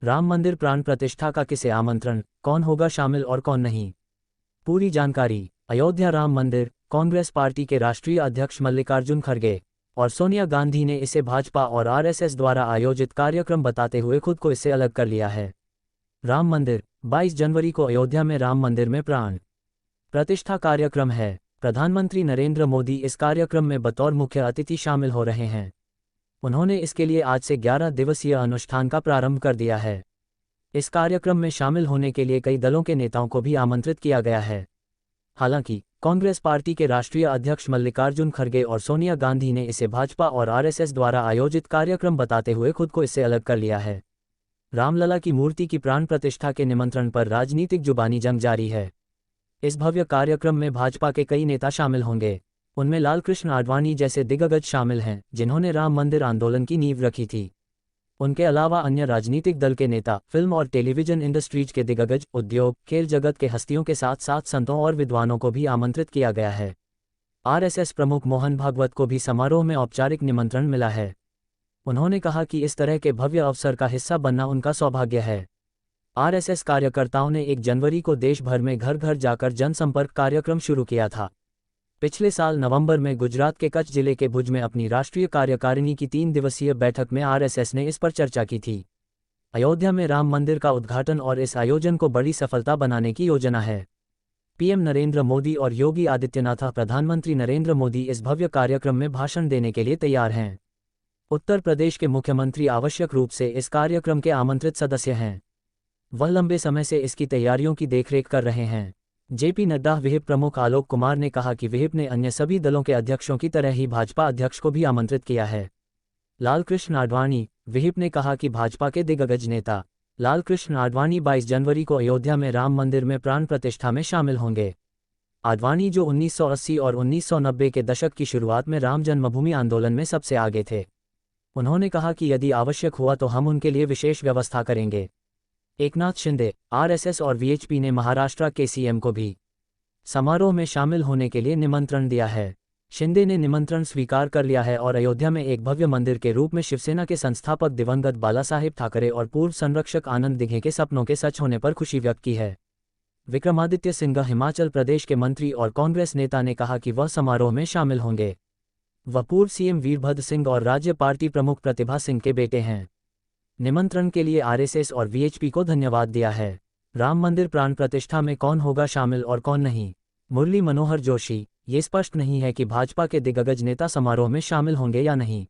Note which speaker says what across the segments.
Speaker 1: राम मंदिर प्राण प्रतिष्ठा का किसे आमंत्रण, कौन होगा शामिल और कौन नहीं। पूरी जानकारी। अयोध्या राम मंदिर, कांग्रेस पार्टी के राष्ट्रीय अध्यक्ष मल्लिकार्जुन खड़गे और सोनिया गांधी ने इसे भाजपा और आरएसएस द्वारा आयोजित कार्यक्रम बताते हुए खुद को इससे अलग कर लिया है। राम मंदिर, 22 जनवरी को अयोध्या में राम मंदिर में प्राण प्रतिष्ठा कार्यक्रम है। प्रधानमंत्री नरेंद्र मोदी इस कार्यक्रम में बतौर मुख्य अतिथि शामिल हो रहे हैं। उन्होंने इसके लिए आज से 11 दिवसीय अनुष्ठान का प्रारंभ कर दिया है। इस कार्यक्रम में शामिल होने के लिए कई दलों के नेताओं को भी आमंत्रित किया गया है। हालांकि कांग्रेस पार्टी के राष्ट्रीय अध्यक्ष मल्लिकार्जुन खड़गे और सोनिया गांधी ने इसे भाजपा और आरएसएस द्वारा आयोजित कार्यक्रम बताते हुए खुद को इससे अलग कर लिया है। रामलला की मूर्ति की प्राण प्रतिष्ठा के निमंत्रण पर राजनीतिक जुबानी जंग जारी है। इस भव्य कार्यक्रम में भाजपा के कई नेता शामिल होंगे। उनमें लालकृष्ण आडवाणी जैसे दिग्गज शामिल हैं, जिन्होंने राम मंदिर आंदोलन की नींव रखी थी। उनके अलावा अन्य राजनीतिक दल के नेता, फिल्म और टेलीविजन इंडस्ट्रीज के दिग्गज, उद्योग, खेल जगत के हस्तियों के साथ साथ संतों और विद्वानों को भी आमंत्रित किया गया है। आरएसएस प्रमुख मोहन भागवत को भी समारोह में औपचारिक निमंत्रण मिला है। उन्होंने कहा कि इस तरह के भव्य अवसर का हिस्सा बनना उनका सौभाग्य है। आरएसएस कार्यकर्ताओं ने 1 जनवरी को देश भर में घर घर जाकर जनसंपर्क कार्यक्रम शुरू किया था। पिछले साल नवंबर में गुजरात के कच्छ जिले के भुज में अपनी राष्ट्रीय कार्यकारिणी की 3 दिवसीय बैठक में आरएसएस ने इस पर चर्चा की थी। अयोध्या में राम मंदिर का उद्घाटन और इस आयोजन को बड़ी सफलता बनाने की योजना है। पीएम नरेंद्र मोदी और योगी आदित्यनाथ, प्रधानमंत्री नरेंद्र मोदी इस भव्य कार्यक्रम में भाषण देने के लिए तैयार हैं। उत्तर प्रदेश के मुख्यमंत्री आवश्यक रूप से इस कार्यक्रम के आमंत्रित सदस्य हैं। वह लंबे समय से इसकी तैयारियों की देखरेख कर रहे हैं। जेपी नड्डा, विहिप प्रमुख आलोक कुमार ने कहा कि विहिप ने अन्य सभी दलों के अध्यक्षों की तरह ही भाजपा अध्यक्ष को भी आमंत्रित किया है। लालकृष्ण आडवाणी, विहिप ने कहा कि भाजपा के दिग्गज नेता लालकृष्ण आडवाणी 22 जनवरी को अयोध्या में राम मंदिर में प्राण प्रतिष्ठा में शामिल होंगे। आडवाणी, जो 1980 और 1990 के दशक की शुरुआत में राम जन्मभूमि आंदोलन में सबसे आगे थे, उन्होंने कहा कि यदि आवश्यक हुआ तो हम उनके लिए विशेष व्यवस्था करेंगे। एकनाथ शिंदे, आरएसएस और वीएचपी ने महाराष्ट्र के सीएम को भी समारोह में शामिल होने के लिए निमंत्रण दिया है। शिंदे ने निमंत्रण स्वीकार कर लिया है और अयोध्या में एक भव्य मंदिर के रूप में शिवसेना के संस्थापक दिवंगत बालासाहेब ठाकरे और पूर्व संरक्षक आनंद दिघे के सपनों के सच होने पर खुशी व्यक्त की है। विक्रमादित्य सिंह, हिमाचल प्रदेश के मंत्री और कांग्रेस नेता, ने कहा कि वह समारोह में शामिल होंगे। वह पूर्व सीएम वीरभद्र सिंह और राज्य पार्टी प्रमुख प्रतिभा सिंह के बेटे हैं। निमंत्रण के लिए आरएसएस और वीएचपी को धन्यवाद दिया है। राम मंदिर प्राण प्रतिष्ठा में कौन होगा शामिल और कौन नहीं। मुरली मनोहर जोशी, ये स्पष्ट नहीं है कि भाजपा के दिग्गज नेता समारोह में शामिल होंगे या नहीं।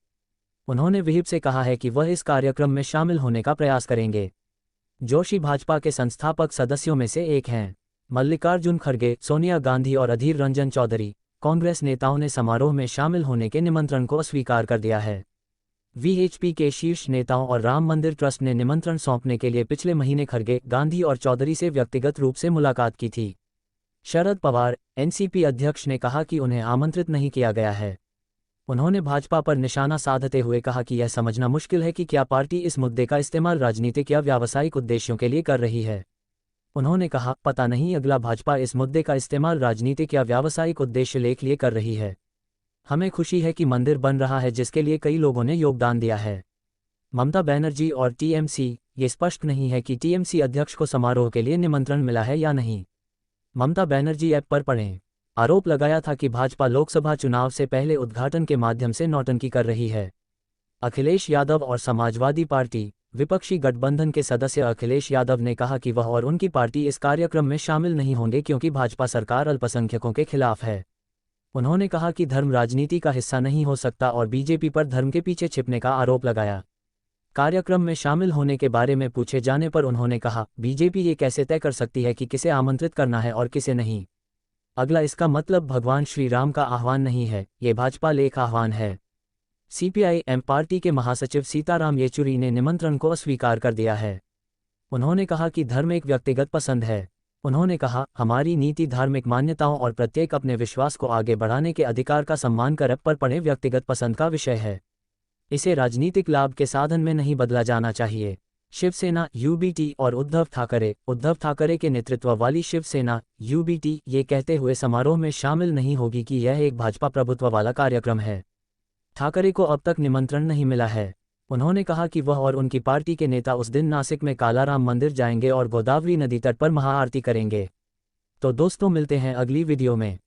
Speaker 1: उन्होंने विहिप से कहा है कि वह इस कार्यक्रम में शामिल होने का प्रयास करेंगे। जोशी भाजपा के संस्थापक सदस्यों में से एक हैं। मल्लिकार्जुन खड़गे, सोनिया गांधी और अधीर रंजन चौधरी, कांग्रेस नेताओं ने समारोह में शामिल होने के निमंत्रण को अस्वीकार कर दिया है। वीएचपी के शीर्ष नेताओं और राम मंदिर ट्रस्ट ने निमंत्रण सौंपने के लिए पिछले महीने खड़गे, गांधी और चौधरी से व्यक्तिगत रूप से मुलाकात की थी। शरद पवार, एनसीपी अध्यक्ष, ने कहा कि उन्हें आमंत्रित नहीं किया गया है। उन्होंने भाजपा पर निशाना साधते हुए कहा कि यह समझना मुश्किल है कि क्या पार्टी इस मुद्दे का इस्तेमाल राजनीतिक या व्यावसायिक उद्देश्यों के लिए कर रही है। उन्होंने कहा, पता नहीं अगला भाजपा इस मुद्दे का इस्तेमाल राजनीतिक या व्यावसायिक उद्देश्य लेख लिए कर रही है। हमें खुशी है कि मंदिर बन रहा है जिसके लिए कई लोगों ने योगदान दिया है। ममता बनर्जी और टीएमसी, ये स्पष्ट नहीं है कि टीएमसी अध्यक्ष को समारोह के लिए निमंत्रण मिला है या नहीं। ममता बनर्जी ऐप पर पढ़ें। आरोप लगाया था कि भाजपा लोकसभा चुनाव से पहले उद्घाटन के माध्यम से नौटंकी कर रही है। अखिलेश यादव और समाजवादी पार्टी, विपक्षी गठबंधन के सदस्य अखिलेश यादव ने कहा कि वह और उनकी पार्टी इस कार्यक्रम में शामिल नहीं होंगे क्योंकि भाजपा सरकार अल्पसंख्यकों के खिलाफ है। उन्होंने कहा कि धर्म राजनीति का हिस्सा नहीं हो सकता और बीजेपी पर धर्म के पीछे छिपने का आरोप लगाया। कार्यक्रम में शामिल होने के बारे में पूछे जाने पर उन्होंने कहा, बीजेपी ये कैसे तय कर सकती है कि किसे आमंत्रित करना है और किसे नहीं। अगला, इसका मतलब भगवान श्री राम का आह्वान नहीं है, ये भाजपा लेख आह्वान है। सीपीआई-एम पार्टी के महासचिव सीताराम येचुरी ने निमंत्रण को अस्वीकार कर दिया है। उन्होंने कहा कि धर्म एक व्यक्तिगत पसंद है। उन्होंने कहा, हमारी नीति धार्मिक मान्यताओं और प्रत्येक अपने विश्वास को आगे बढ़ाने के अधिकार का सम्मान कर पर पड़े व्यक्तिगत पसंद का विषय है। इसे राजनीतिक लाभ के साधन में नहीं बदला जाना चाहिए। शिवसेना, यूबीटी और उद्धव ठाकरे के नेतृत्व वाली शिवसेना, यूबीटी, ये कहते हुए समारोह में शामिल नहीं होगी कि यह एक भाजपा प्रभुत्व वाला कार्यक्रम है। ठाकरे को अब तक निमंत्रण नहीं मिला है। उन्होंने कहा कि वह और उनकी पार्टी के नेता उस दिन नासिक में कालाराम मंदिर जाएंगे और गोदावरी नदी तट पर महाआरती करेंगे। तो दोस्तों, मिलते हैं अगली वीडियो में।